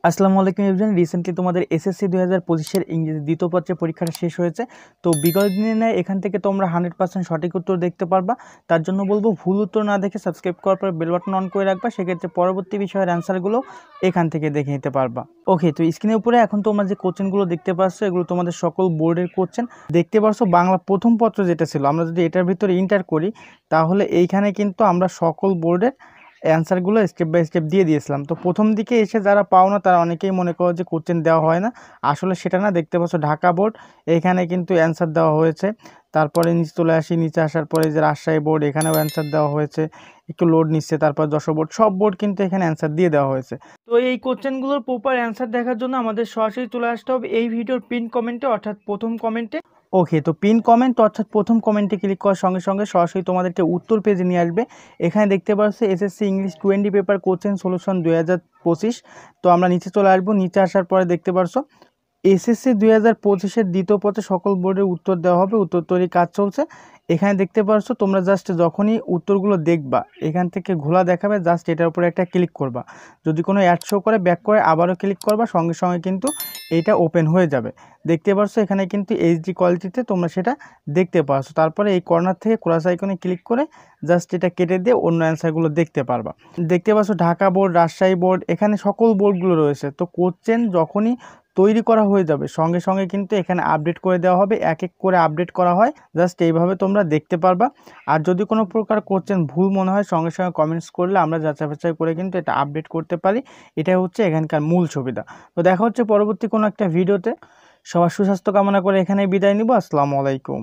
আসসালামু আলাইকুম everyone. Recently তোমাদের এসএসসি 2025 এর ইংরেজি দ্বিতীয় পত্রের পরীক্ষাটা শেষ হয়েছে। তো বিগত দিনে নেয় এখান থেকে তোমরা 100% সঠিক উত্তর দেখতে পারবা। তার জন্য বলবো ভুল উত্তর না দেখে সাবস্ক্রাইব করার পর বেল বাটন অন করে রাখবা, সেক্ষেত্রে পরবর্তী বিষয়ের অ্যান্সারগুলো এখান থেকে দেখে নিতে পারবা। ওকে, তো স্ক্রিনের উপরে এখন তোমরা যে কোশ্চেনগুলো দেখতে পাচ্ছ এগুলো তোমাদের সকল বোর্ডের কোশ্চেন দেখতে পাচ্ছ। বাংলা প্রথম পত্র যেটা ছিল, আমরা যদি এটার ভিতরে ইন্টার করি তাহলে এইখানে কিন্তু আমরা সকল বোর্ডের অ্যান্সারগুলো স্টেপ বাই স্টেপ দিয়ে দিয়েছিলাম। তো প্রথম দিকে এসে যারা পাও না তারা অনেকেই মনে করো যে কোশ্চেন দেওয়া হয় না, আসলে সেটা না। দেখতে পাচ্ছ ঢাকা বোর্ড, এখানে কিন্তু অ্যান্সার দেওয়া হয়েছে। তারপরে নিচে চলে আসি, নিচে আসার পরে যে রাজশাহী বোর্ড, এখানেও অ্যান্সার দেওয়া হয়েছে, একটু লোড নিচ্ছে। তারপর যশোর বোর্ড, সব বোর্ড কিন্তু এখানে অ্যান্সার দিয়ে দেওয়া হয়েছে। তো এই কোশ্চেনগুলোর প্রপার অ্যান্সার দেখার জন্য আমাদের সরাসরি চলে আসতে হবে এই ভিডিওর পিন কমেন্টে, অর্থাৎ প্রথম কমেন্টে। ওকে, তো পিন কমেন্ট অর্থাৎ প্রথম কমেন্টে ক্লিক করার সঙ্গে সঙ্গে সরাসরি তোমাদেরকে উত্তর পেজে নিয়ে আসবে। এখানে দেখতে পাচ্ছ SSC English 20 paper question solution 2025। তো আমরা নিচে চলে আসবো, নিচে আসার পরে দেখতে পাচ্ছ এসএসসি 2025-এর দ্বিতীয় পত্রে সকল বোর্ডের উত্তর দেওয়া হবে, উত্তর তৈরির কাজ চলছে। এখানে দেখতে পাচ্ছ তোমরা জাস্ট যখনই উত্তরগুলো দেখবা এখান থেকে ঘোলা দেখাবে, জাস্ট এটার উপরে একটা ক্লিক করবা। যদি কোনো অ্যাড শো করে ব্যাক করে আবারও ক্লিক করবা, সঙ্গে সঙ্গে কিন্তু এইটা ওপেন হয়ে যাবে। দেখতে পাচ্ছ এখানে কিন্তু এইচডি কোয়ালিটিতে তোমরা সেটা দেখতে পাচ্ছ। তারপরে এই কর্নার থেকে ক্রস আইকনে ক্লিক করে জাস্ট এটা কেটে দিয়ে অন্য অ্যান্সারগুলো দেখতে পারবা। দেখতে পাচ্ছ ঢাকা বোর্ড, রাজশাহী বোর্ড, এখানে সকল বোর্ডগুলো রয়েছে। তো কোশ্চেন যখনই তৈরি করা হয়ে যাবে সঙ্গে সঙ্গে কিন্তু এখানে আপডেট করে দেওয়া হবে, এক এক করে আপডেট করা হয়। জাস্ট এইভাবে তোমরা দেখতে পারবা। আর যদি কোনো প্রকার কোশ্চেন ভুল মনে হয় সঙ্গে সঙ্গে কমেন্টস করলে আমরা যাচাই বাছাই করে কিন্তু এটা আপডেট করতে পারি। এটাই হচ্ছে এখানকার মূল সুবিধা। তো দেখা হচ্ছে পরবর্তী কোনো একটা ভিডিওতে। সবার সুস্বাস্থ্য কামনা করে এখানেই বিদায় নিব। আসসালামু আলাইকুম।